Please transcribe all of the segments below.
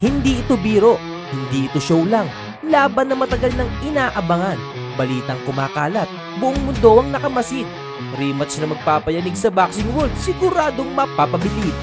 Hindi ito biro, hindi ito show lang. Laban na matagal nang inaabangan. Balitang kumakalat, buong mundo ang nakamasid. Rematch na magpapayanig sa boxing world, siguradong mapapabilib.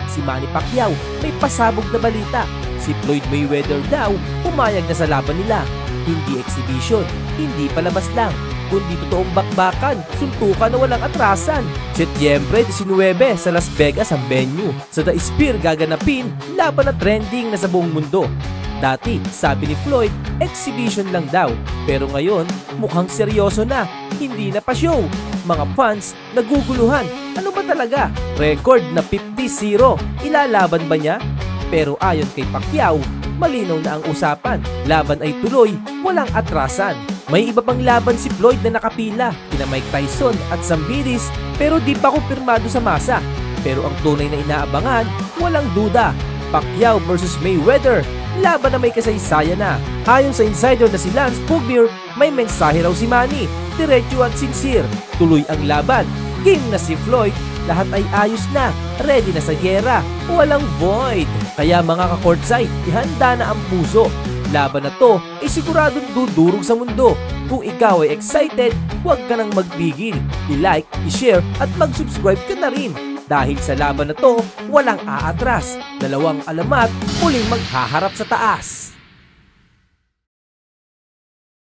Si Manny Pacquiao may pasabog na balita. Si Floyd Mayweather daw pumayag na sa laban nila. Hindi exhibition, hindi palabas lang, kundi totoong bakbakan, suntukan na walang atrasan. Setyembre 19 sa Las Vegas ang venue. Sa The Sphere gaganapin, laban na trending na sa buong mundo. Dati, sabi ni Floyd, exhibition lang daw. Pero ngayon, mukhang seryoso na, hindi na pa show. Mga fans, naguguluhan. Ano ba talaga? Record na 50-0. Ilalaban ba niya? Pero ayon kay Pacquiao, malinaw na ang usapan. Laban ay tuloy, walang atrasan. May iba pang laban si Floyd na nakapila, kina Mike Tyson at Zambidis, pero di pa kumpirmado sa masa. Pero ang tunay na inaabangan, walang duda. Pacquiao versus Mayweather, laban na may kasaysayan na. Ayon sa insider na si Lance Pugmire, may mensahe raw si Manny, diretso at sincere. Tuloy ang laban, game na si Floyd, lahat ay ayos na, ready na sa gera, walang void. Kaya mga ka-courtside, ihanda na ang puso. Laban na to ay siguradong dudurog sa mundo. Kung ikaw ay excited, huwag ka nang magpigil. I-like, i-share at mag-subscribe ka na rin. Dahil sa laban na to, walang aatras. Dalawang alamat, muling maghaharap sa taas.